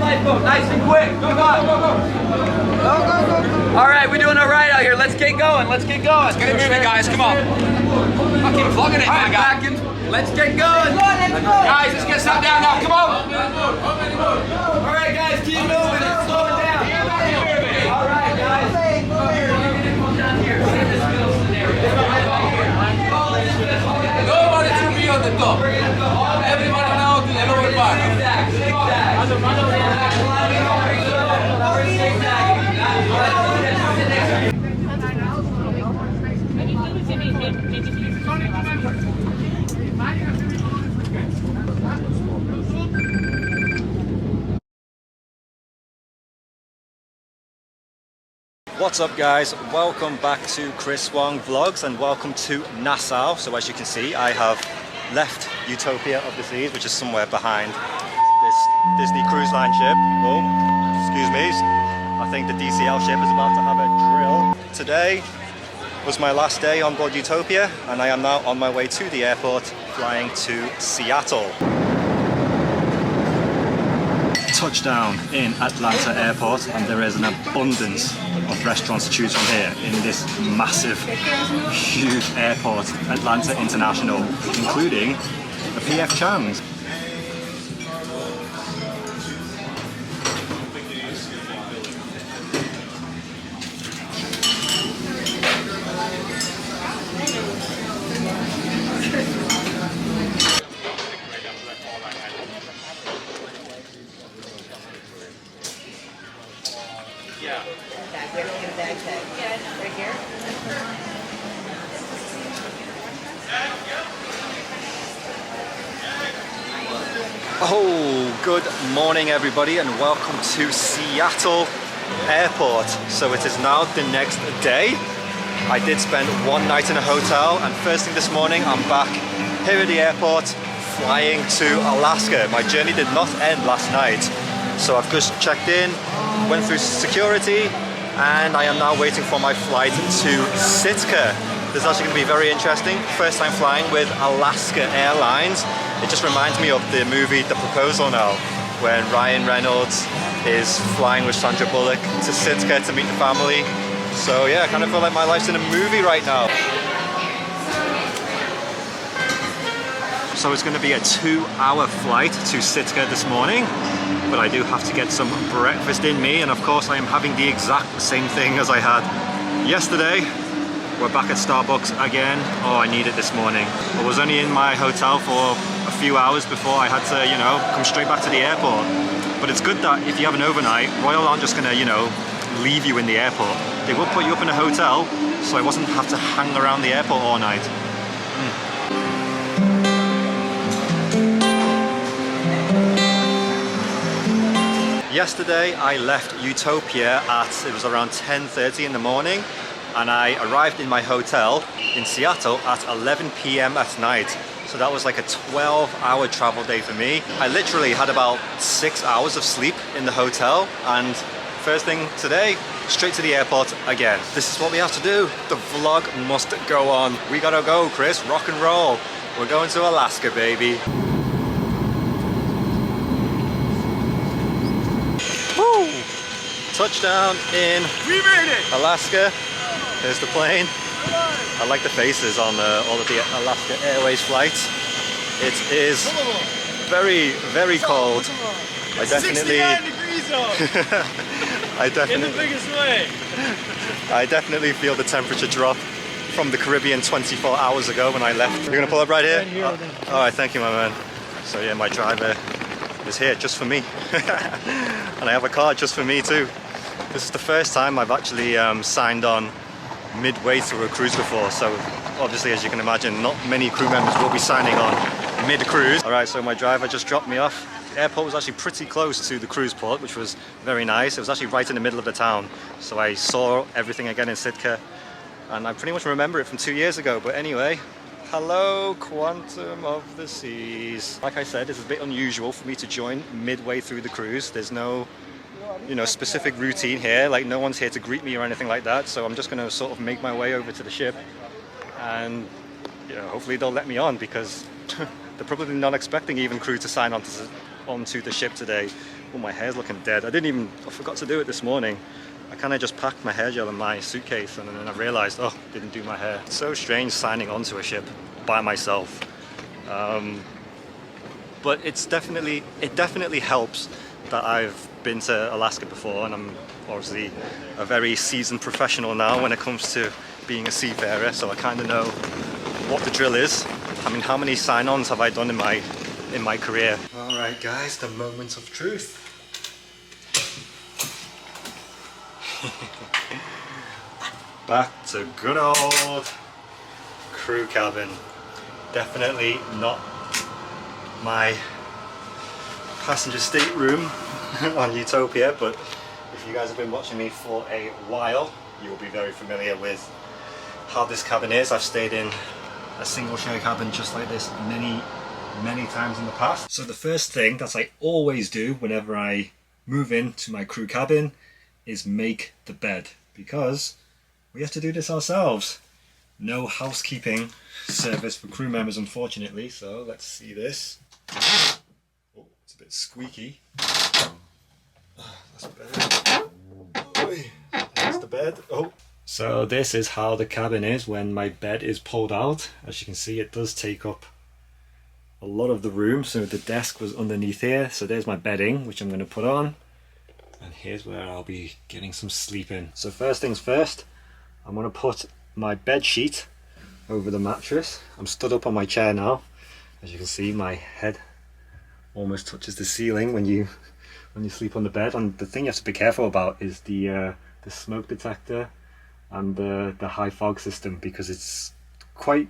lifeboat, nice and quick. Go, go, go, go. Go, go, go. All right, we're doing all right out here. Let's get going. Let's get going. Let's get it moving, guys. Come on. I'll keep plugging it, man, guys. Let's get going. Guys, let's get something down now. Come on. All right, guys, keep moving. Let's slow it down. All right, guys. Nobody to be on the top. Everybody now to the lower part. What's up, guys? Welcome back to Chris Wong Vlogs and welcome to Nassau. So as you can see, I have left Utopia of the Seas, which is somewhere behind this Disney Cruise Line ship. Oh, excuse me. I think the DCL ship is about to have a drill. Today was my last day on board Utopia and I am now on my way to the airport flying to Seattle. Touchdown in Atlanta Airport and there is an abundance of restaurants to choose from here in this massive, huge airport, Atlanta International, including the P.F. Chang's. Oh, good morning everybody and welcome to Seattle Airport. So it is now the next day. I did spend one night in a hotel and first thing this morning I'm back here at the airport flying to Alaska. My journey did not end last night. So I've just checked in, went through security and I am now waiting for my flight to Sitka. This is actually going to be very interesting. First time flying with Alaska Airlines. It just reminds me of the movie The Proposal now, when Ryan Reynolds is flying with Sandra Bullock to Sitka to meet the family. So yeah, I kind of feel like my life's in a movie right now. So it's going to be a 2-hour flight to Sitka this morning, but I do have to get some breakfast in me, and of course I am having the exact same thing as I had yesterday. We're back at Starbucks again. Oh, I need it this morning. I was only in my hotel for a few hours before I had to, come straight back to the airport. But it's good that if you have an overnight, Royal aren't just gonna, leave you in the airport. They will put you up in a hotel, so I wasn't have to hang around the airport all night. Yesterday I left Utopia it was around 10:30 in the morning. And I arrived in my hotel in Seattle at 11 p.m. at night. So that was like a 12-hour travel day for me. I literally had about 6 hours of sleep in the hotel and first thing today, straight to the airport again. This is what we have to do. The vlog must go on. We gotta go, Chris, rock and roll. We're going to Alaska, baby. Woo! Touchdown in Alaska. There's the plane. I like the faces on all of the Alaska Airways flights. It is very, very cold. I definitely, 69 degrees though. In the biggest way. I definitely feel the temperature drop from the Caribbean 24 hours ago when I left. You're gonna pull up right here? All right, thank you, my man. So yeah, my driver is here just for me, and I have a card just for me too. This is the first time I've actually signed on midway through a cruise before, so obviously, as you can imagine, not many crew members will be signing on mid-cruise. All right, so my driver just dropped me off. The airport was actually pretty close to the cruise port, which was very nice. It was actually right in the middle of the town, so I saw everything again in Sitka, and I pretty much remember it from 2 years ago. But anyway, hello, Quantum of the Seas. Like I said, this is a bit unusual for me to join midway through the cruise. There's no specific routine here, like no one's here to greet me or anything like that, so I'm just going to sort of make my way over to the ship and hopefully they'll let me on, because they're probably not expecting even crew to sign onto the ship today. Oh, my hair's looking dead. I forgot to do it this morning. I kind of just packed my hair gel in my suitcase and then I realized, oh, didn't do my hair. It's so strange signing onto a ship by myself. But it definitely helps that I've been to Alaska before, and I'm obviously a very seasoned professional now when it comes to being a seafarer, so I kind of know what the drill is. I mean, how many sign-ons have I done in my career? All right, guys, the moment of truth. Back to good old crew cabin. Definitely not my passenger stateroom on Utopia, but if you guys have been watching me for a while, you'll be very familiar with how this cabin is. I've stayed in a single share cabin just like this many times in the past. So the first thing that I always do whenever I move into my crew cabin is make the bed, because we have to do this ourselves. No housekeeping service for crew members, unfortunately, so let's see this. Oh, it's a bit squeaky. That's better. That's the bed. Oh. So this is how the cabin is when my bed is pulled out. As you can see, it does take up a lot of the room. So the desk was underneath here. So there's my bedding, which I'm going to put on. And here's where I'll be getting some sleep in. So first things first, I'm going to put my bed sheet over the mattress. I'm stood up on my chair now. As you can see, my head almost touches the ceiling when you sleep on the bed. And the thing you have to be careful about is the smoke detector and the high fog system, because it's quite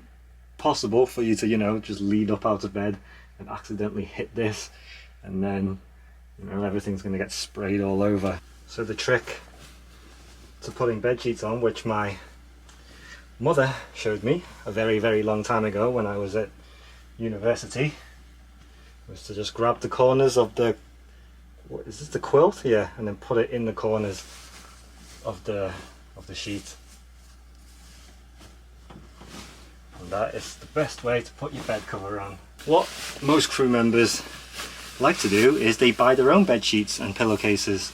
possible for you to, you know, just lean up out of bed and accidentally hit this, and then, you know, everything's going to get sprayed all over. So the trick to putting bed sheets on, which my mother showed me a very long time ago when I was at university, was to just grab the corners of the, what is this, the quilt? Yeah, and then put it in the corners of the sheet. And that is the best way to put your bed cover on. What most crew members like to do is they buy their own bed sheets and pillowcases,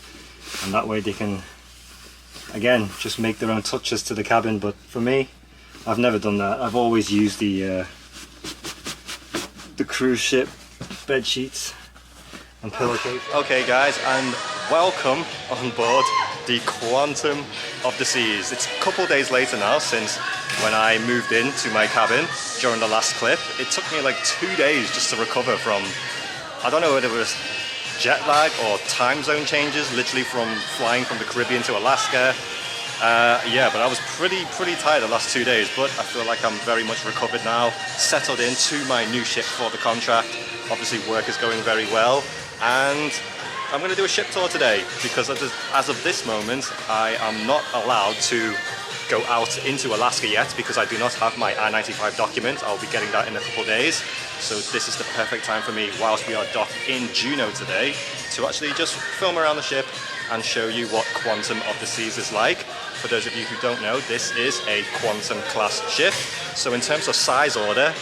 and that way they can, again, just make their own touches to the cabin. But for me, I've never done that. I've always used the cruise ship bed sheets and pillowcases. Okay guys, and welcome on board the Quantum of the Seas. It's a couple days later now since when I moved into my cabin during the last clip. It took me like 2 days just to recover from, I don't know whether it was jet lag or time zone changes, literally from flying from the Caribbean to Alaska. Yeah, but I was pretty tired the last 2 days, but I feel like I'm very much recovered now, settled into my new ship for the contract. Obviously work is going very well, and I'm going to do a ship tour today, because as of this moment I am not allowed to go out into Alaska yet, because I do not have my I-95 document. I'll be getting that in a couple days, so this is the perfect time for me, whilst we are docked in Juneau today, to actually just film around the ship and show you what Quantum of the Seas is like. For those of you who don't know, this is a Quantum class ship. So in terms of size order,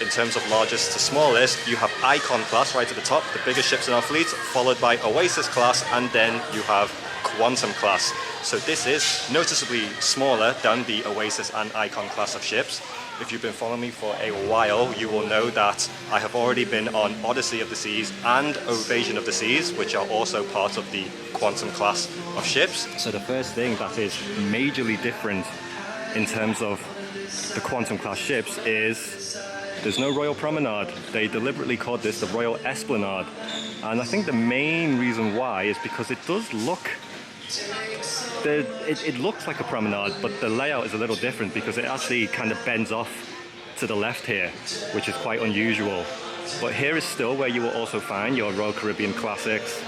in terms of largest to smallest, you have Icon class right at the top, the biggest ships in our fleet, followed by Oasis class, and then you have Quantum class. So this is noticeably smaller than the Oasis and Icon class of ships. If you've been following me for a while, you will know that I have already been on Odyssey of the Seas and Ovation of the Seas, which are also part of the Quantum class of ships. So the first thing that is majorly different in terms of the Quantum class ships is there's no Royal Promenade. They deliberately called this the Royal Esplanade. And I think the main reason why is because it does look, it looks like a promenade, but the layout is a little different because it actually kind of bends off to the left here, which is quite unusual. But here is still where you will also find your Royal Caribbean classics.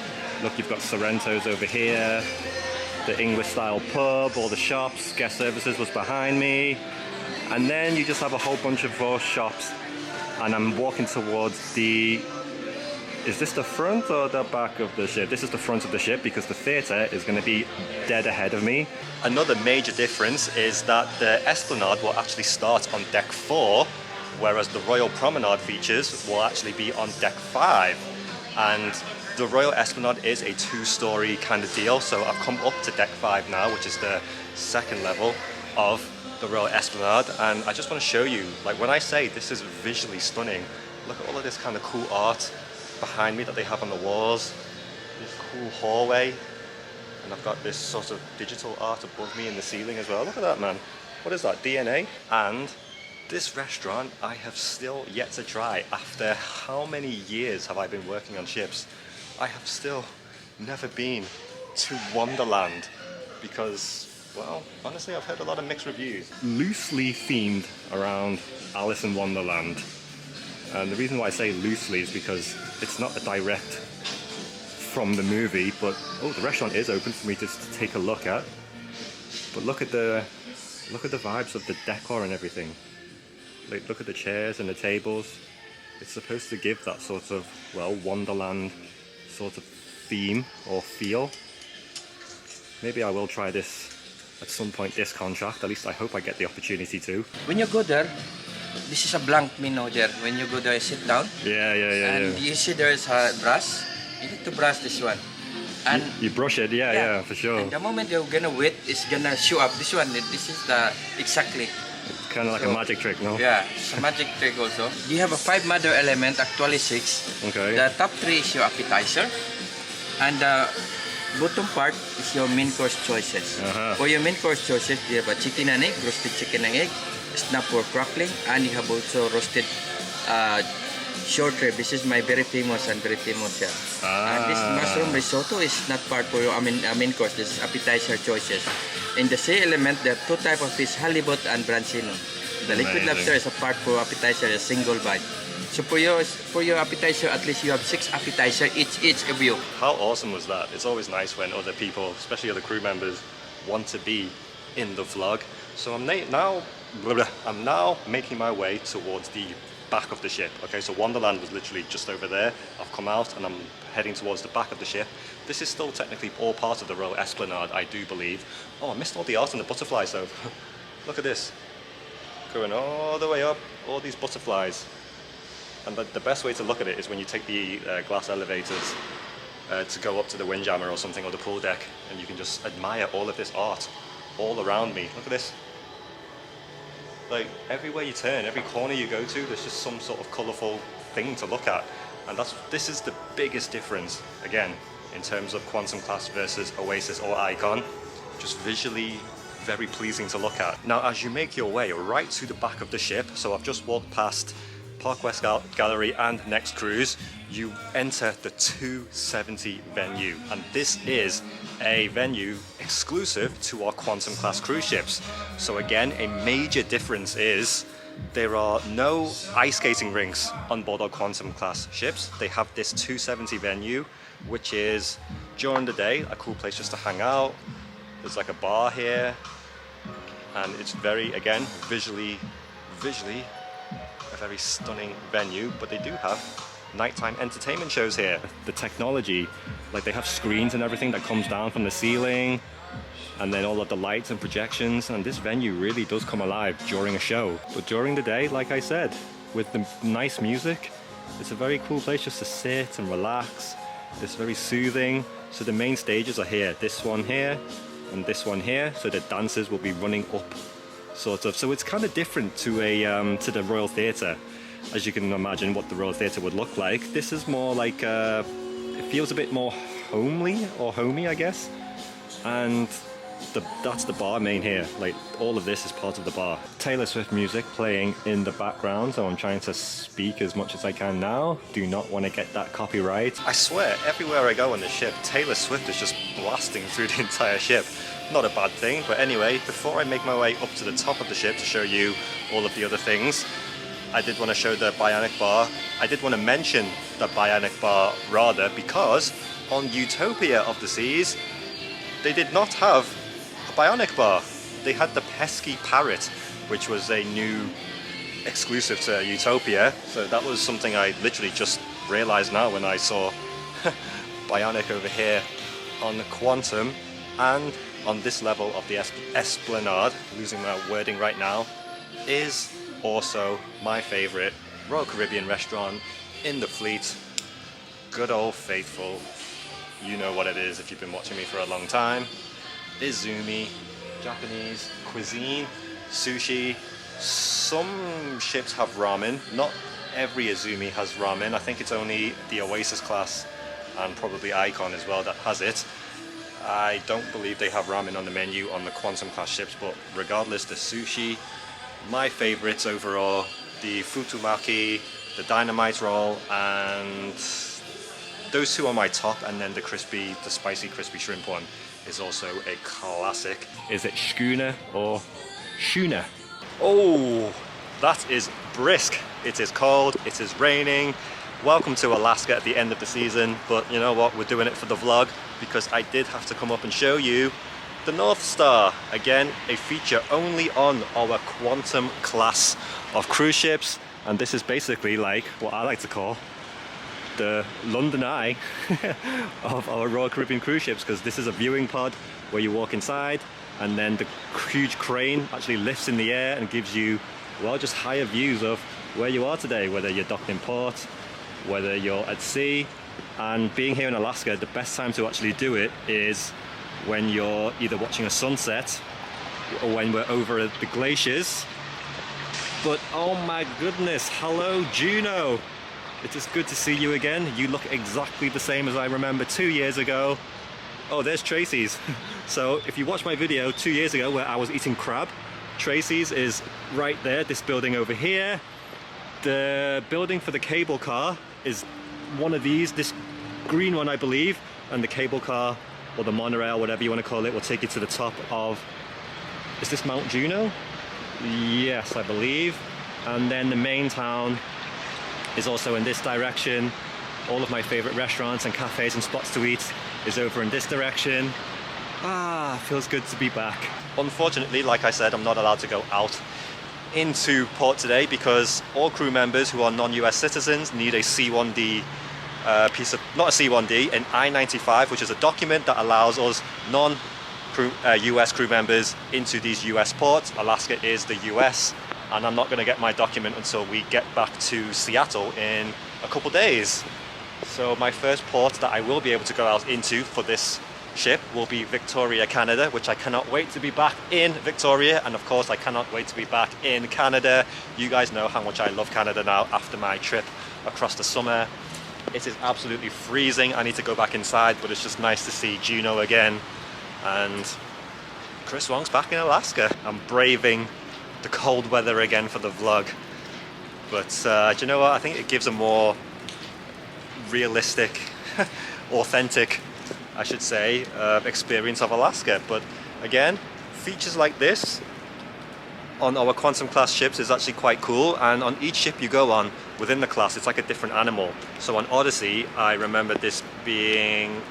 Look, you've got Sorrento's over here, the English style pub, all the shops, guest services was behind me. And then you just have a whole bunch of those shops, and I'm walking towards the, is this the front or the back of the ship? This is the front of the ship, because the theatre is going to be dead ahead of me. Another major difference is that the Esplanade will actually start on deck 4, whereas the Royal Promenade features will actually be on deck 5. And The Royal Esplanade is a 2-story kind of deal, so I've come up to deck 5 now, which is the second level of the Royal Esplanade, and I just want to show you, like when I say this is visually stunning, look at all of this kind of cool art behind me that they have on the walls, this cool hallway, and I've got this sort of digital art above me in the ceiling as well. Look at that, man. What is that, DNA? And this restaurant I have still yet to try. After how many years have I been working on ships? I have still never been to Wonderland because, well, honestly, I've heard a lot of mixed reviews. Loosely themed around Alice in Wonderland. And the reason why I say loosely is because it's not a direct from the movie, but oh, the restaurant is open for me to take a look at. But look at the vibes of the decor and everything. Like, look at the chairs and the tables. It's supposed to give that sort of, well, Wonderland sort of theme or feel. Maybe I will try this at some point, this contract. At least I hope I get the opportunity to. When you go there, this is a blank menu there. When you go there, sit down. Yeah. And you see there is a brush. You need to brush this one. And you brush it, yeah, for sure. And the moment you're gonna wait, it's gonna show up. This one, this is the exactly. It's kind of like a magic trick, no? Yeah, it's a magic trick also. You have a 5 mother element, actually 6. Okay. The top 3 is your appetizer, and the bottom part is your main course choices. For your main course choices, you have a chicken and egg, roasted chicken and egg, snap pork crackling, and you have also roasted short rib. This is my very famous here. And this mushroom risotto is not part for your main course. This is appetizer choices. In the sea element, there are 2 types of fish, halibut and branzino. The liquid lobster is a part for appetizer, a single bite. So for your appetizer, at least you have 6 appetizer each of you. How awesome was that? It's always nice when other people, especially other crew members, want to be in the vlog. So I'm now making my way towards the back of the ship. Okay, so Wonderland was literally just over there. I've come out and I'm heading towards the back of the ship. This is still technically all part of the Royal Esplanade, I do believe. Oh, I missed all the art on the butterflies though. Look at this. Going all the way up, all these butterflies. And the best way to look at it is when you take the glass elevators to go up to the windjammer or something, or the pool deck, and you can just admire all of this art all around me. Look at this. Like, everywhere you turn, every corner you go to, there's just some sort of colourful thing to look at. And this is the biggest difference, again, in terms of Quantum Class versus Oasis or Icon. Just visually very pleasing to look at. Now, as you make your way right to the back of the ship, so I've just walked past Park West Gallery and Next Cruise, you enter the 270 venue, and this is a venue exclusive to our Quantum Class cruise ships. So again, a major difference is there are no ice skating rinks on board our Quantum Class ships. They have this 270 venue, which is during the day a cool place just to hang out. There's like a bar here, and it's very, again, visually a very stunning venue. But they do have nighttime entertainment shows here. The technology, like they have screens and everything that comes down from the ceiling, and then all of the lights and projections, and this venue really does come alive during a show. But during the day, like I said, with the nice music, it's a very cool place just to sit and relax. It's very soothing. So the main stages are here, this one here and this one here, so the dancers will be running up, sort of. So it's kind of different to to the Royal Theatre, as you can imagine what the Royal Theatre would look like. This is more like it feels a bit more homely or homey, I guess. And that's the bar main here. Like, all of this is part of the bar. Taylor Swift music playing in the background, so I'm trying to speak as much as I can now. Do not want to get that copyright. I swear, everywhere I go on the ship, Taylor Swift is just blasting through the entire ship. Not a bad thing, but anyway, before I make my way up to the top of the ship to show you all of the other things, I did want to show the Bionic Bar. I did want to mention the Bionic Bar, rather, because on Utopia of the Seas, they did not have a Bionic Bar. They had the pesky parrot, which was a new exclusive to Utopia. So that was something I literally just realized now when I saw Bionic over here on the Quantum. And on this level of the Esplanade, losing my wording right now, is also my favorite Royal Caribbean restaurant in the fleet. good old faithful, you know what it is if you've been watching me for a long time, izumi, Japanese cuisine, sushi. Some ships have ramen, not every izumi has ramen. I think it's only the Oasis class and probably Icon as well that has it. I don't believe they have ramen on the menu on the Quantum class ships, but regardless, the sushi, my favorites overall, the futomaki, the dynamite roll, and those two are my top, and then the spicy crispy shrimp one is also a classic. Is it schooner or schooner? Oh, that is brisk. It is cold, it is raining. Welcome to Alaska at the end of the season, but you know what, we're doing it for the vlog because I did have to come up and show you the North Star. Again, a feature only on our Quantum class of cruise ships, and this is basically like what I like to call the London Eye of our Royal Caribbean cruise ships, because this is a viewing pod where you walk inside and then the huge crane actually lifts in the air and gives you, well, just higher views of where you are today, whether you're docked in port, whether you're at sea. And being here in Alaska, the best time to actually do it is when you're either watching a sunset or when we're over the glaciers. But oh my goodness, hello Juno! It is good to see you again. You look exactly the same as I remember 2 years ago. Oh, there's Tracy's. So if you watched my video 2 years ago where I was eating crab, Tracy's is right there, this building over here. The building for the cable car is one of these, this green one I believe, and the cable car, or the monorail, whatever you want to call it, will take you to the top of, is this Mount Juno? Yes, I believe. And then the main town is also in this direction. All of my favorite restaurants and cafes and spots to eat is over in this direction. Ah, feels good to be back. Unfortunately, like I said, I'm not allowed to go out into port today because all crew members who are non-US citizens need a C1D an I-95, which is a document that allows us US crew members into these US ports. Alaska is the US, and I'm not going to get my document until we get back to Seattle in a couple days. So my first port that I will be able to go out into for this ship will be Victoria, Canada, which I cannot wait to be back in Victoria, and of course I cannot wait to be back in Canada. You guys know how much I love Canada now after my trip across the summer. It is absolutely freezing. I need to go back inside, but it's just nice to see Juno again, and Chris Wong's back in Alaska. I'm braving the cold weather again for the vlog, but do you know what, I think it gives a more realistic authentic, I should say, experience of Alaska. But again, features like this on our Quantum class ships is actually quite cool, and on each ship you go on within the class it's like a different animal. So on Odyssey I remember this being,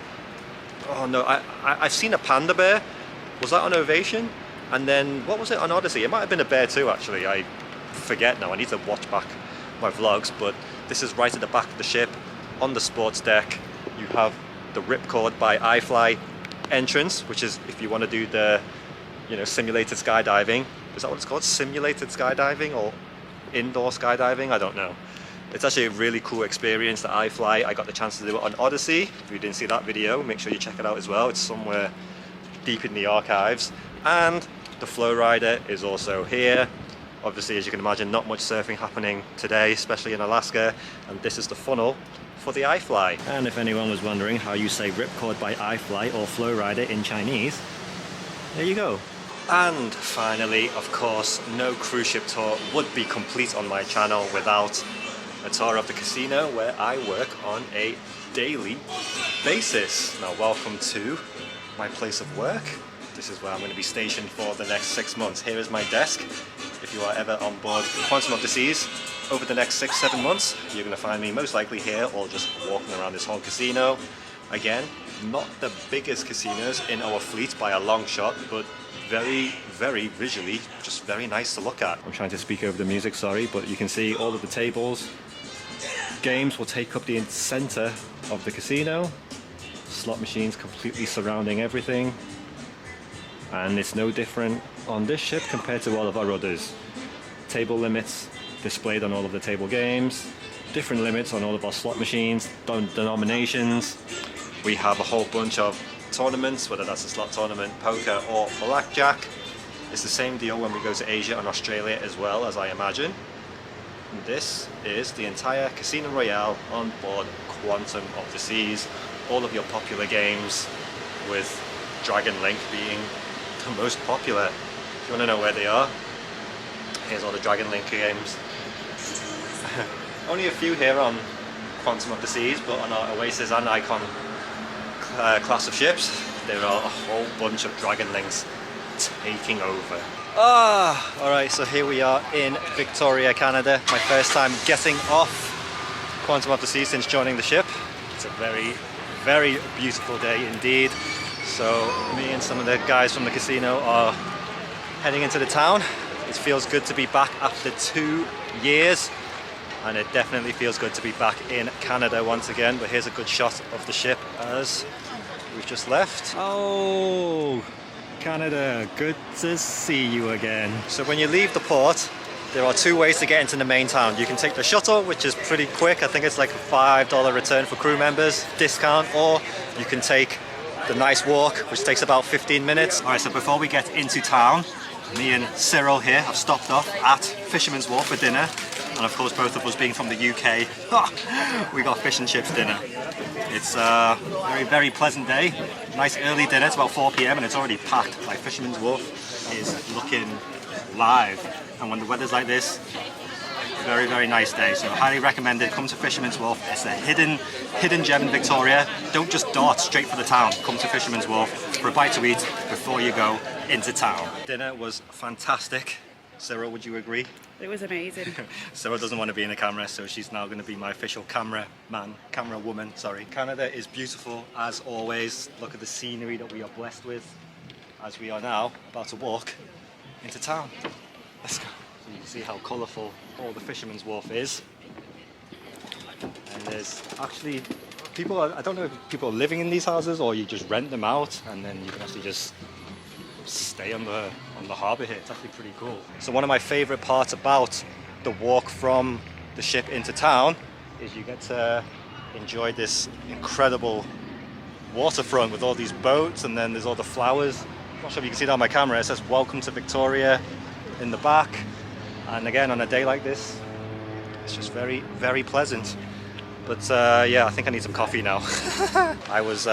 oh no, I've seen a panda bear. Was that on Ovation? And then what was it on Odyssey? It might have been a bear too actually, I forget now, I need to watch back my vlogs. But this is right at the back of the ship. On the sports deck you have the Ripcord by iFly entrance, which is if you want to do the, you know, simulated skydiving. Is that what it's called? Simulated skydiving or indoor skydiving? I don't know. It's actually a really cool experience that iFly. I got the chance to do it on Odyssey. If you didn't see that video, make sure you check it out as well. It's somewhere deep in the archives. And the Flow Rider is also here. Obviously, as you can imagine, not much surfing happening today, especially in Alaska. And this is the funnel for the iFly. And if anyone was wondering how you say Ripcord by iFly or Flow Rider in Chinese, there you go. And finally, of course, no cruise ship tour would be complete on my channel without a tour of the casino where I work on a daily basis. Now, welcome to my place of work. This is where I'm going to be stationed for the next 6 months. Here is my desk. If you are ever on board Quantum of the Seas over the next 6-7 months, you're going to find me most likely here or just walking around this whole casino. Again, not the biggest casinos in our fleet by a long shot, but very, very visually just very nice to look at. I'm trying to speak over the music, sorry, but you can see all of the tables. Games will take up the center of the casino. Slot machines completely surrounding everything. And it's no different on this ship compared to all of our others. Table limits displayed on all of the table games. different limits on all of our slot machines, denominations. We have a whole bunch of tournaments, whether that's a slot tournament, poker or blackjack. It's the same deal when we go to Asia and Australia as well, as I imagine. And this is the entire Casino Royale on board Quantum of the Seas. All of your popular games, with Dragon Link being the most popular. If you want to know where they are, here's all the Dragon Link games. Only a few here on Quantum of the Seas, but on our Oasis and Icon class of ships, there are a whole bunch of Dragon Links taking over. Alright, so here we are in Victoria, Canada. My first time getting off Quantum of the Seas since joining the ship. It's a very, very beautiful day indeed. So me and some of the guys from the casino are heading into the town. It feels good to be back after 2 years, and it definitely feels good to be back in Canada once again. But here's a good shot of the ship as we've just left. Oh, Canada, good to see you again. So when you leave the port, there are 2 ways to get into the main town. You can take the shuttle, which is pretty quick. I think it's like a $5 return for crew members discount, or you can take the nice walk, which takes about 15 minutes. All right, so before we get into town, me and Cyril here have stopped off at Fisherman's Wharf for dinner. And of course, both of us being from the UK, we got fish and chips dinner. It's a very, very pleasant day. Nice early dinner, it's about 4 PM and it's already packed. Like Fisherman's Wharf is looking live. And when the weather's like this, very, very nice day. So highly recommended, come to Fisherman's Wharf. It's a hidden gem in Victoria. Don't just dart straight for the town. Come to Fisherman's Wharf for a bite to eat before you go into town. Dinner was fantastic. Sarah, would you agree? It was amazing. Sarah doesn't want to be in the camera, so she's now going to be my official camera woman, sorry. Canada is beautiful as always. Look at the scenery that we are blessed with as we are now about to walk into town. Let's go. So you can see how colourful all the Fisherman's Wharf is. And there's actually people, I don't know if people are living in these houses or you just rent them out and then you can actually just stay on the harbour here. It's actually pretty cool. So one of my favourite parts about the walk from the ship into town is you get to enjoy this incredible waterfront with all these boats, and then there's all the flowers. I'm not sure if you can see that on my camera. It says "Welcome to Victoria" in the back. And again, on a day like this, it's just very, very pleasant. But yeah, I think I need some coffee now. I was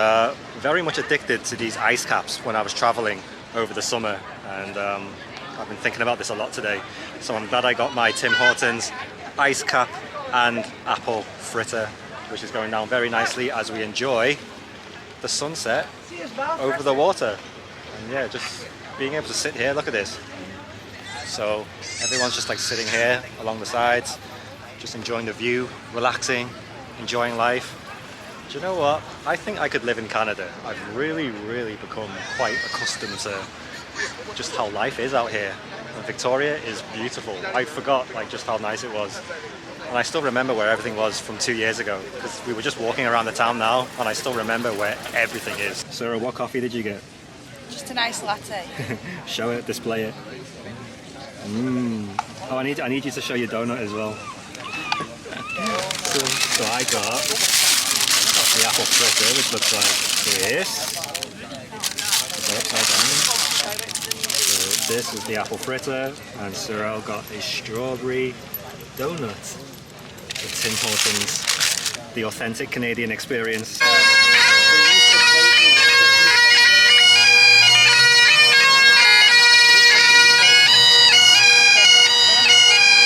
very much addicted to these ice caps when I was traveling over the summer, and I've been thinking about this a lot today. So I'm glad I got my Tim Hortons ice cap and apple fritter, which is going down very nicely as we enjoy the sunset over the water. And yeah, just being able to sit here, look at this. So everyone's just like sitting here along the sides, just enjoying the view, relaxing, enjoying life. Do you know what? I think I could live in Canada. I've really, really become quite accustomed to just how life is out here. And Victoria is beautiful. I forgot like just how nice it was. And I still remember where everything was from 2 years ago, because we were just walking around the town now and I still remember where everything is. Sarah, what coffee did you get? Just a nice latte. Show it, display it. Oh, I need you to show your donut as well. So I got the apple fritter, which looks like this. Upside down. So this is the apple fritter, and Cyril got a strawberry donut. The Tim Hortons, the authentic Canadian experience.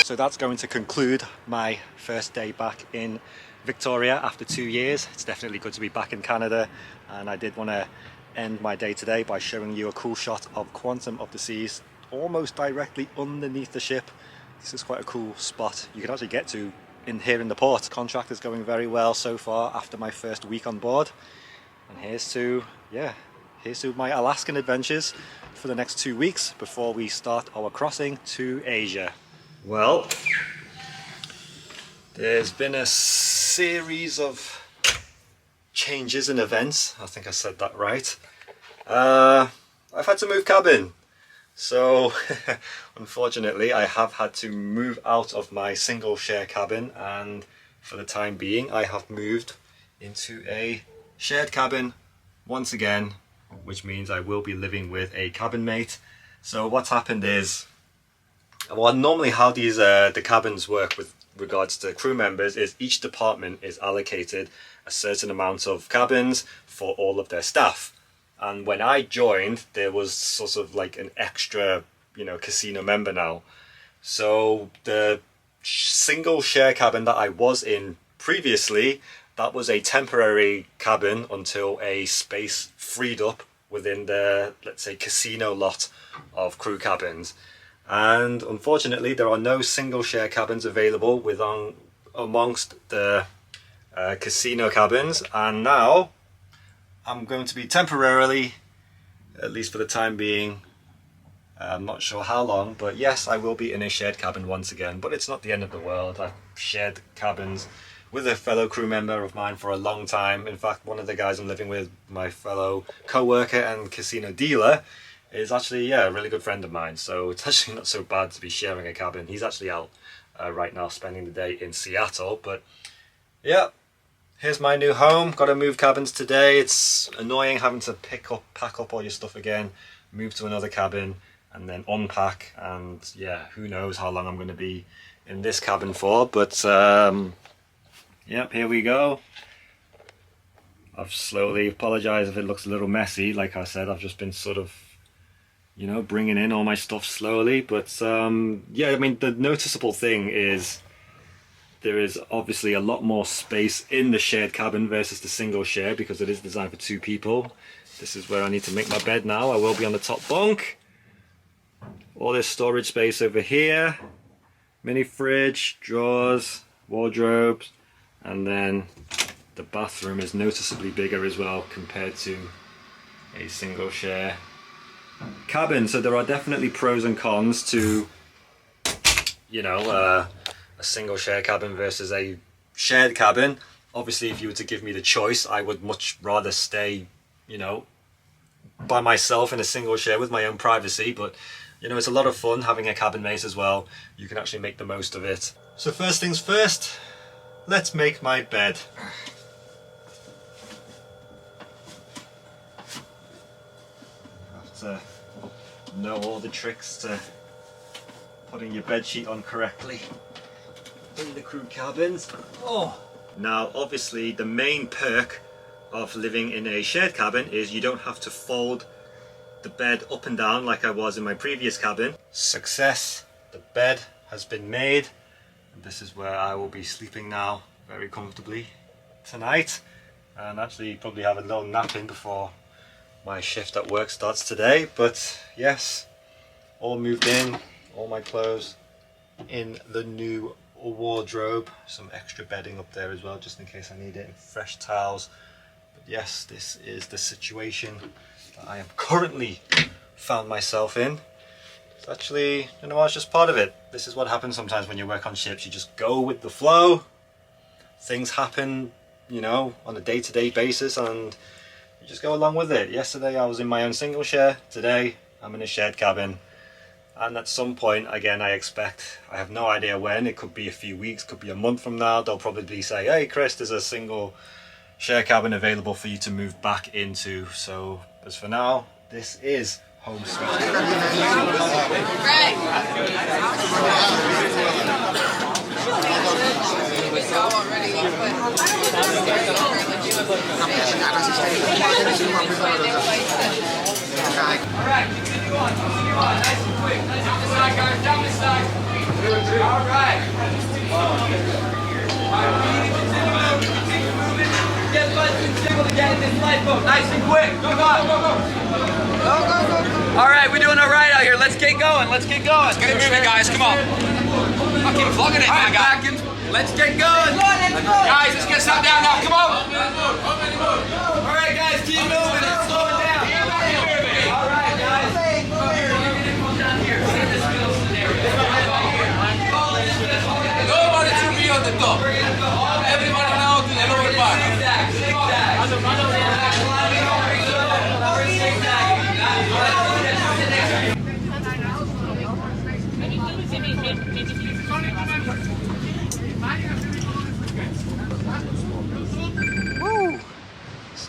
So that's going to conclude my first day back in Victoria after 2 years. It's definitely good to be back in Canada, and I did want to end my day today by showing you a cool shot of Quantum of the Seas almost directly underneath the ship. This is quite a cool spot you can actually get to here in the port. Contract is going very well so far after my first week on board, and here's to my Alaskan adventures for the next 2 weeks before we start our crossing to Asia. Well, there's been a series of changes and events. I think I said that right. I've had to move cabin. So unfortunately I have had to move out of my single share cabin and for the time being, I have moved into a shared cabin once again, which means I will be living with a cabin mate. So what's happened is, well, normally how these the cabins work with regards to crew members is each department is allocated a certain amount of cabins for all of their staff. And when I joined, there was sort of like an extra, you know, casino member now. So the single share cabin that I was in previously, that was a temporary cabin until a space freed up within the, let's say, casino lot of crew cabins. And unfortunately, there are no single share cabins available amongst the casino cabins. And now I'm going to be temporarily, at least for the time being, I'm not sure how long, but yes, I will be in a shared cabin once again. But it's not the end of the world. I've shared cabins with a fellow crew member of mine for a long time. In fact, one of the guys I'm living with, my fellow co-worker and casino dealer, is actually, yeah, a really good friend of mine. So it's actually not so bad to be sharing a cabin. He's actually out right now spending the day in Seattle. But yeah, here's my new home. Got to move cabins today. It's annoying having to pack up all your stuff again, move to another cabin, and then unpack. And yeah, who knows how long I'm going to be in this cabin for. But yep, here we go. I've slowly apologized if it looks a little messy. Like I said, I've just been sort of, you know, bringing in all my stuff slowly. But yeah, I mean, the noticeable thing is there is obviously a lot more space in the shared cabin versus the single share, because it is designed for 2 people. This is where I need to make my bed now. I will be on the top bunk. All this storage space over here. Mini fridge, drawers, wardrobes. And then the bathroom is noticeably bigger as well compared to a single share cabin. So there are definitely pros and cons to, you know, a single share cabin versus a shared cabin. Obviously, if you were to give me the choice, I would much rather stay, you know, by myself in a single share with my own privacy. But, you know, it's a lot of fun having a cabin mate as well. You can actually make the most of it. So first things first, let's make my bed. Have to know all the tricks to putting your bed sheet on correctly in the crew cabins. Oh, now obviously the main perk of living in a shared cabin is you don't have to fold the bed up and down like I was in my previous cabin. Success, the bed has been made. This is where I will be sleeping now very comfortably tonight, and actually probably have a little nap in before my shift at work starts today. But yes, all moved in, all my clothes in the new wardrobe, some extra bedding up there as well just in case I need it, and fresh towels. But yes, this is the situation that I am currently found myself in. It's actually, you know, it's just part of it. This is what happens sometimes when you work on ships. You just go with the flow. Things happen, you know, on a day-to-day basis, and you just go along with it. Yesterday I was in my own single share. Today I'm in a shared cabin. And at some point, again, I expect, I have no idea when, it could be a few weeks, could be a month from now, they'll probably say, hey Chris, there's a single share cabin available for you to move back into. So, as for now, this is home sweet Alright, continue on, nice and quick. Down this side, guys, down this side. Alright. Continue moving. Get buttons and jiggle to get in this lifeboat. Nice and quick. Go, go, go, go. Go, go, go. Alright, we're doing alright out here. Let's get going, let's get going. Get it moving, guys. Come on. I'll keep plugging it, man, guys. Let's get going. Guys, let's get some down now. Come on. Alright, guys, keep moving. It's slowing down. Alright, guys. Nobody to be on the top. Everybody now to the lower part.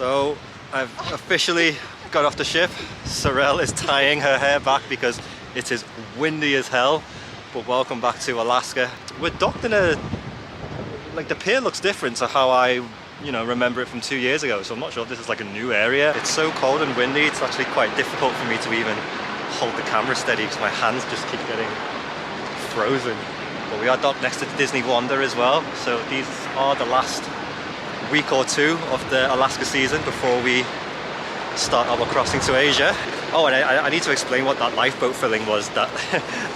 So I've officially got off the ship. Sorel is tying her hair back because it is windy as hell. But welcome back to Alaska. We're docked in a, like the pier looks different to how I, remember it from 2 years ago. So I'm not sure if this is like a new area. It's so cold and windy, it's actually quite difficult for me to even hold the camera steady because my hands just keep getting frozen. But we are docked next to the Disney Wonder as well. So these are the last week or two of the Alaska season before we start our crossing to Asia. Oh, and I need to explain what that lifeboat filling was that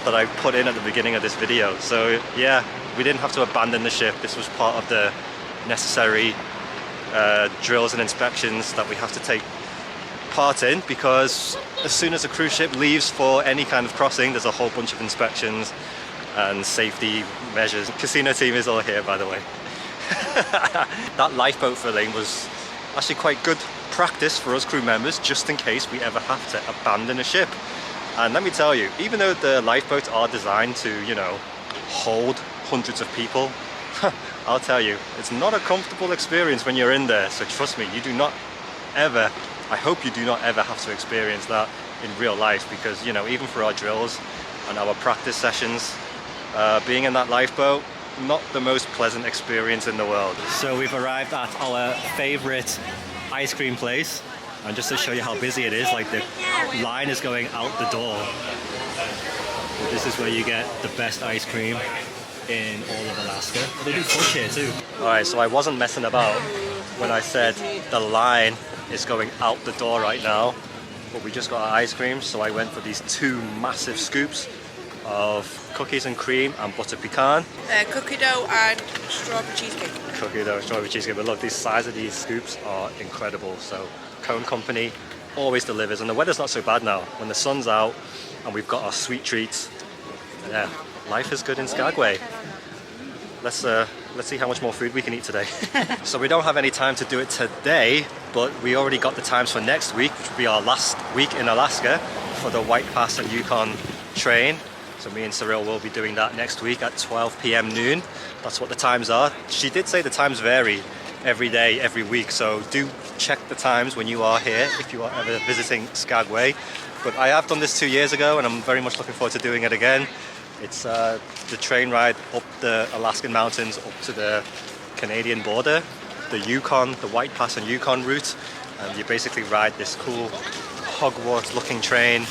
that I put in at the beginning of this video. So yeah, we didn't have to abandon the ship. This was part of the necessary drills and inspections that we have to take part in, because as soon as a cruise ship leaves for any kind of crossing, there's a whole bunch of inspections and safety measures. Casino team is all here, by the way. That lifeboat filling was actually quite good practice for us crew members, just in case we ever have to abandon a ship. And let me tell you, even though the lifeboats are designed to, hold hundreds of people, I'll tell you, it's not a comfortable experience when you're in there. So trust me, you do not ever, I hope you do not ever have to experience that in real life, because, even for our drills and our practice sessions, being in that lifeboat, not the most pleasant experience in the world. So we've arrived at our favorite ice cream place, and just to show you how busy it is, like the line is going out the door. But this is where you get the best ice cream in all of Alaska. They do fudge here too. Alright, so I wasn't messing about when I said the line is going out the door right now, but we just got our ice cream, so I went for these 2 massive scoops of cookies and cream and butter pecan. Cookie dough and strawberry cheesecake. Cookie dough, strawberry cheesecake. But look, the size of these scoops are incredible. So Cone Company always delivers, and the weather's not so bad now. When the sun's out and we've got our sweet treats, yeah, life is good in Skagway. Let's see how much more food we can eat today. So we don't have any time to do it today, but we already got the times for next week, which will be our last week in Alaska for the White Pass and Yukon train. So me and Cyril will be doing that next week at 12 p.m. noon. That's what the times are. She did say the times vary every day, every week. So do check the times when you are here, if you are ever visiting Skagway. But I have done this 2 years ago, and I'm very much looking forward to doing it again. It's the train ride up the Alaskan mountains, up to the Canadian border, the Yukon, the White Pass and Yukon route. And you basically ride this cool Hogwarts-looking train.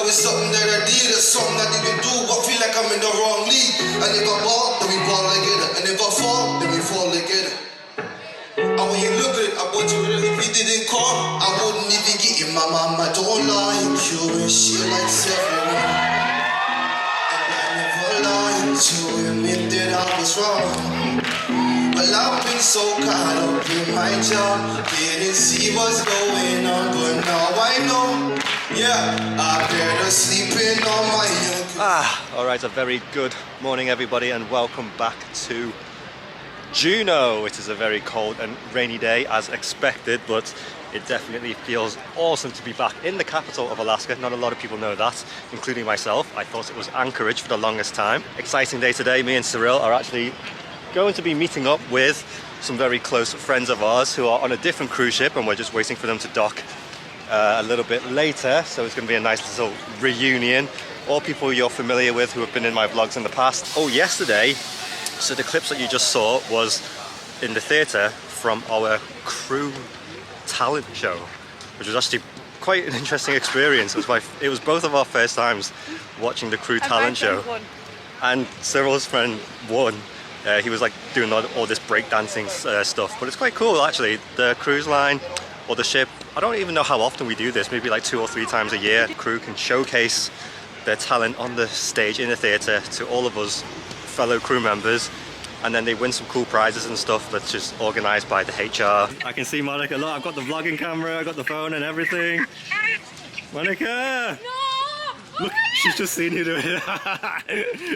Something that I did or something I didn't do, I feel like I'm in the wrong league. And if I ball, then we ball together. And if I fall, then we fall together. And when you look at it, I want you to, if you didn't call, I wouldn't even get you. My mama don't like you and she likes everyone. And I never lied to admit that I was wrong. Well, I've been so caught up in my job, didn't see what's going on, but now I know. Yeah, I better sleep in on my Alright, a very good morning everybody, and welcome back to Juneau. It is a very cold and rainy day as expected, but It definitely feels awesome to be back in the capital of Alaska. Not a lot of people know that, including myself. I thought it was Anchorage for the longest time. Exciting day today. Me and Cyril are actually going to be meeting up with some very close friends of ours who are on a different cruise ship, and we're just waiting for them to dock a little bit later. So it's going to be a nice little reunion. All people you're familiar with who have been in my vlogs in the past. Oh, yesterday, so the clips that you just saw was in the theatre from our crew talent show, which was actually quite an interesting experience. It was both of our first times watching the crew talent show. And Cyril's friend won. He was like doing all this breakdancing stuff, but it's quite cool actually. The cruise line or the ship, I don't even know how often we do this, maybe like 2 or 3 times a year. The crew can showcase their talent on the stage in the theatre to all of us fellow crew members, and then they win some cool prizes and stuff that's just organised by the HR. I can see Monica. Look, I've got the vlogging camera, I've got the phone and everything. Monica! No! Look, she's just seen who it is.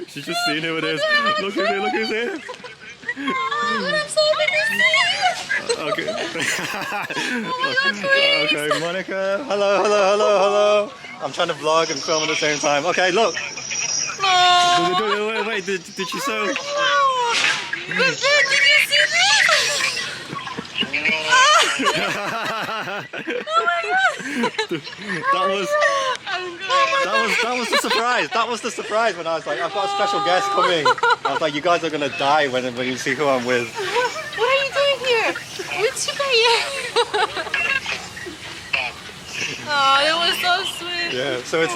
She's just seen who it is. Look who's here, look who's here. Oh, I'm so happy to see you. Okay. Oh my God, Grace. Okay, Monica. Hello, hello, hello, hello. I'm trying to vlog and film at the same time. Okay, look. Oh. Wait, did she sew? Oh. Did you see this? Oh my God. That was the surprise. That was the surprise when I was like, I've got a special guest coming. I was like, you guys are gonna die when you see who I'm with. What are you doing here? Which guy? Oh, it was so sweet. Yeah. So it's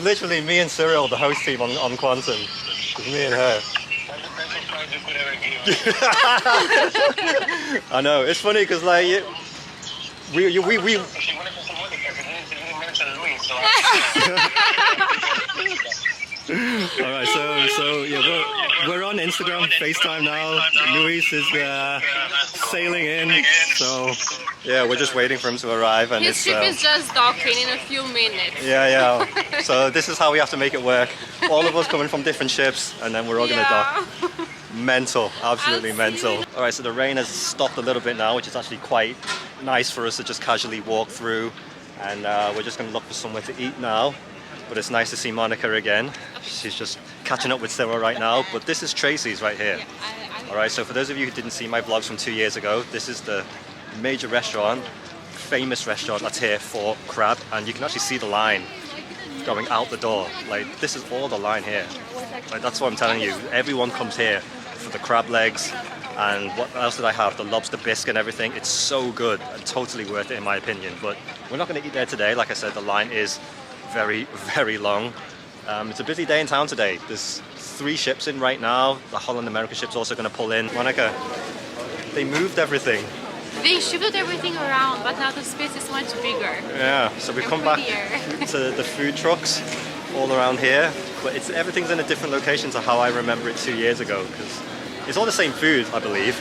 literally me and Cyril, the host team on Quantum. It's me and her. I know. It's funny because like we all right, so yeah, we're on Instagram, FaceTime now. Luis is sailing in, so yeah, we're just waiting for him to arrive, and His ship is just docking in a few minutes. Yeah. So this is how we have to make it work. All of us coming from different ships, and then we're all gonna dock. Mental, absolutely mental. All right, so the rain has stopped a little bit now, which is actually quite nice for us to just casually walk through, and we're just gonna look for somewhere to eat now. But it's nice to see Monica again. She's just catching up with Cyril right now, but this is Tracy's right here. All right, so for those of you who didn't see my vlogs from 2 years ago, this is the major restaurant, famous restaurant that's here for crab, and you can actually see the line going out the door. Like, this is all the line here. Like, that's what I'm telling you. Everyone comes here for the crab legs, and what else did I have? The lobster bisque and everything. It's so good and totally worth it in my opinion. But we're not going to eat there today. Like I said, the line is very, very long. It's a busy day in town today. There's 3 ships in right now. The Holland America ship's also going to pull in. Monica, they moved everything. They shifted everything around, but now the space is much bigger. Yeah, so we come back to the food trucks all around here, but everything's in a different location to how I remember it 2 years ago, because it's all the same food, I believe,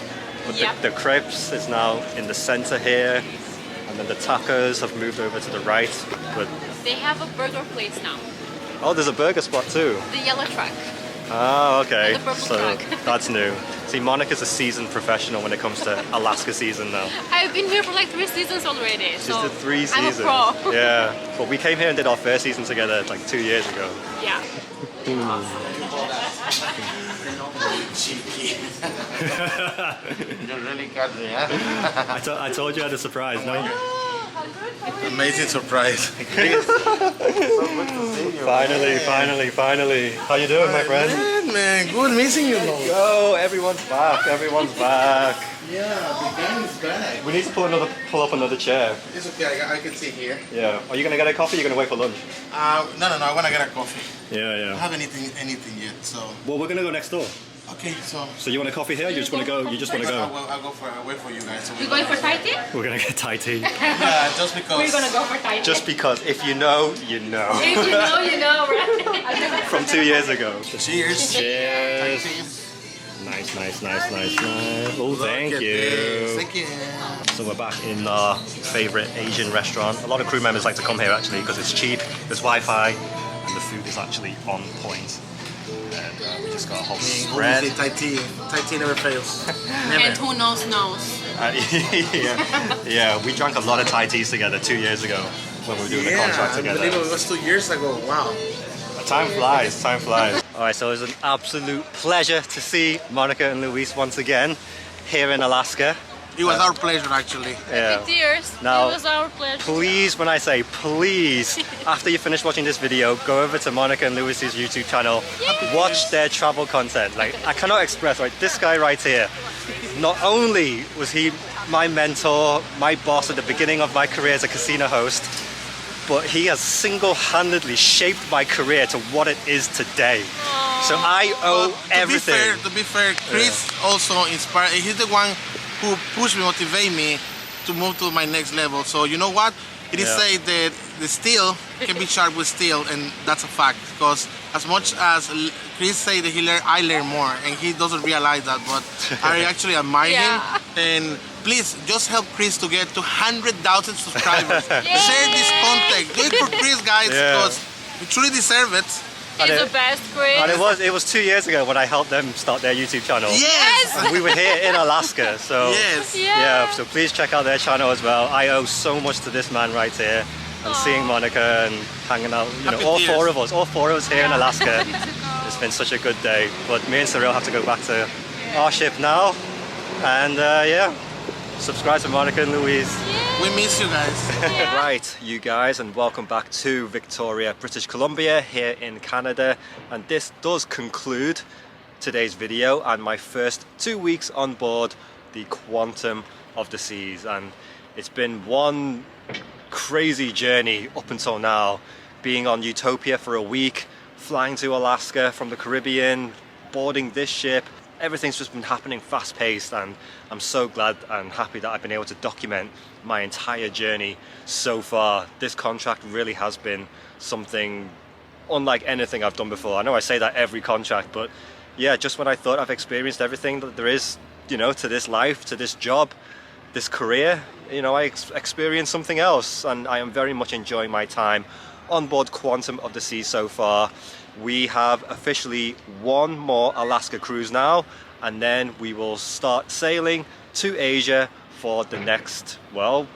but the crepes is now in the center here, and then the tacos have moved over to the right. But they have a burger place now. Oh, there's a burger spot too. The yellow truck. Oh, okay. The purple So truck. that's new. See, Monica's a seasoned professional when it comes to Alaska season now. I've been here for like 3 seasons already. She's So did 3 seasons. I'm a pro. Yeah, but we came here and did our first season together like 2 years ago. Yeah. You're really cuddly, huh? I told you I had a surprise, no? Amazing surprise. Finally. How you doing, my friend? Man, good missing you, though. Yo, everyone's back. Yeah, the gang is back. We need to pull up another chair. It's okay, I can sit here. Yeah. Are you gonna get a coffee? Or you're gonna wait for lunch? No, I want to get a coffee. I Yeah. haven't eaten anything yet, so. Well, we're gonna go next door. Okay, so. So you want a coffee here? You just wanna go? I'll wait for you guys. So You going for Thai tea? We're gonna get Thai tea. Yeah, just because. We're gonna go for Thai tea. Just because if you know, you know. If you know, right? From 2 years ago. Cheers. Cheers. Nice. Oh, thank you. Thank you. So we're back in our favorite Asian restaurant. A lot of crew members like to come here actually because it's cheap, there's Wi-Fi, and the food is actually on point. And we just got a whole Always spread. say Thai tea never fails. And Never. who knows knows. Yeah, we drank a lot of Thai teas together 2 years ago when we were doing the contract together. Unbelievable. It was 2 years ago. Wow. Time flies, time flies. Alright, so it was an absolute pleasure to see Monica and Luis once again here in Alaska. It was our pleasure, actually. Yeah. With tears. Now, it was our pleasure. Please, when I say please, after you finish watching this video, go over to Monica and Luis's YouTube channel, watch their travel content. Like, I cannot express, like, this guy right here, not only was he my mentor, my boss at the beginning of my career as a casino host, but he has single-handedly shaped my career to what it is today. So I owe everything. To be fair, Chris also inspired. He's the one who pushed me, motivate me to move to my next level. So you know what? It is said that the steel can be sharp with steel, and that's a fact. Because as much as Chris said that he learned, I learn more, and he doesn't realize that. But I actually admire him. And please just help Chris to get to 100,000 subscribers. Share this content. Do it for Chris, guys, because we truly deserve it. He's the best, Chris. And it was 2 years ago when I helped them start their YouTube channel. Yes! And we were here in Alaska, so Yes. yeah, so please check out their channel as well. I owe so much to this man right here, and seeing Monica and hanging out, you know, Happy all tears. four of us here in Alaska. It's been such a good day, but me and Cyril have to go back to our ship now, and yeah, subscribe to Monica and Louise. We miss you guys. Right, you guys, and welcome back to Victoria, British Columbia, here in Canada. And this does conclude today's video and my first 2 weeks on board the Quantum of the Seas. And it's been one crazy journey up until now, being on Utopia for a week, flying to Alaska from the Caribbean, boarding this ship. Everything's just been happening fast paced, and I'm so glad and happy that I've been able to document my entire journey so far. This contract really has been something unlike anything I've done before. I know I say that every contract, but yeah, just when I thought I've experienced everything that there is, you know, to this life, to this job, this career, you know, I experienced something else, and I am very much enjoying my time on board Quantum of the Seas so far. We have officially one more Alaska cruise now, and then we will start sailing to Asia for the next, well,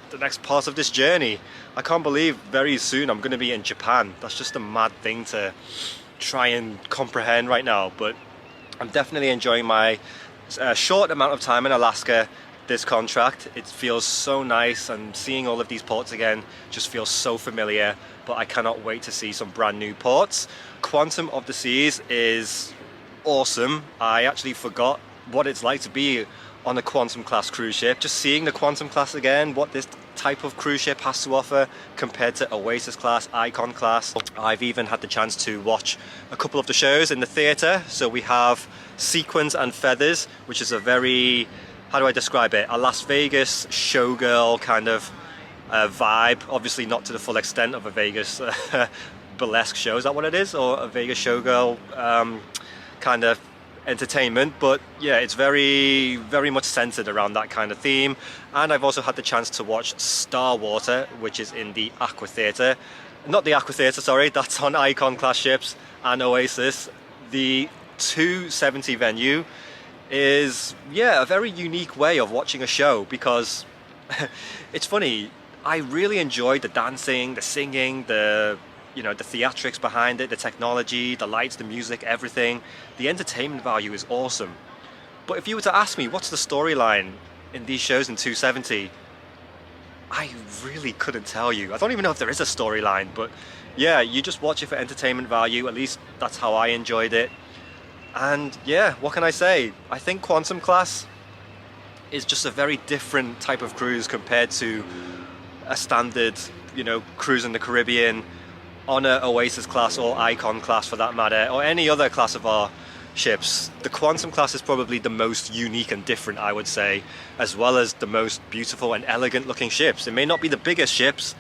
the next part of this journey. I can't believe very soon I'm going to be in Japan. That's just a mad thing to try and comprehend right now, but I'm definitely enjoying my short amount of time in Alaska. This contract, it feels so nice, and seeing all of these ports again just feels so familiar, but I cannot wait to see some brand new ports. Quantum of the Seas is awesome. I actually forgot what it's like to be on a Quantum class cruise ship. Just seeing the Quantum class again, what this type of cruise ship has to offer compared to Oasis class, Icon class. I've even had the chance to watch a couple of the shows in the theatre. So we have Sequins and Feathers, which is a very, how do I describe it? A Las Vegas showgirl kind of vibe. Obviously not to the full extent of a Vegas burlesque show. Is that what it is? Or a Vegas showgirl kind of entertainment. But yeah, it's very, very much centered around that kind of theme. And I've also had the chance to watch Starwater, which is in the Aqua Theatre. Not the Aqua Theatre, sorry. That's on Icon class ships and Oasis. The 270 venue is, yeah, a very unique way of watching a show, because it's funny, I really enjoyed the dancing, the singing, the, you know, the theatrics behind it, the technology, the lights, the music, everything. The entertainment value is awesome. But if you were to ask me what's the storyline in these shows in 270, I really couldn't tell you. I don't even know if there is a storyline, but yeah, you just watch it for entertainment value. At least that's how I enjoyed it. And yeah, what can I say? I think Quantum class is just a very different type of cruise compared to a standard, you know, cruise in the Caribbean on a Oasis class or Icon class for that matter, or any other class of our ships. The Quantum class is probably the most unique and different, I would say, as well as the most beautiful and elegant looking ships. It may not be the biggest ships,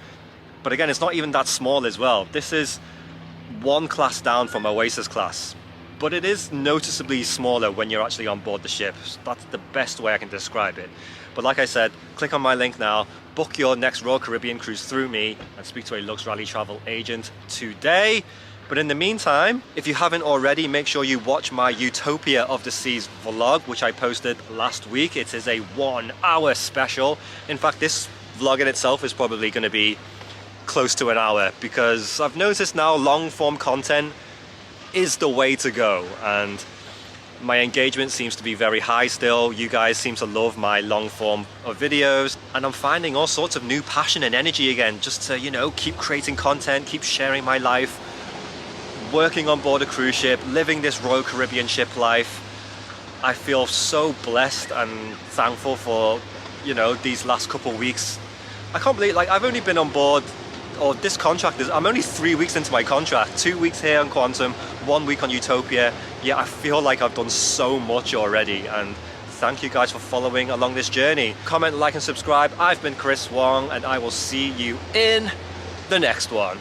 but again, it's not even that small as well. This is one class down from Oasis class, but it is noticeably smaller when you're actually on board the ship. That's the best way I can describe it. But like I said, click on my link now, book your next Royal Caribbean cruise through me, and speak to a Lux Rally travel agent today. But in the meantime, if you haven't already, make sure you watch my Utopia of the Seas vlog, which I posted last week. It is a 1 hour special. In fact, this vlog in itself is probably going to be close to an hour, because I've noticed now long form content is the way to go, and my engagement seems to be very high still. You guys seem to love my long form of videos, and I'm finding all sorts of new passion and energy again, just to, you know, keep creating content, keep sharing my life, working on board a cruise ship, living this Royal Caribbean ship life. I feel so blessed and thankful for, you know, these last couple of weeks. I can't believe, like, I've only been on board, or this contract is, I'm only 3 weeks into my contract. 2 weeks here on Quantum, 1 week on Utopia. Yeah, I feel like I've done so much already, and thank you guys for following along this journey. Comment, like and subscribe. I've been Chris Wong, and I will see you in the next one.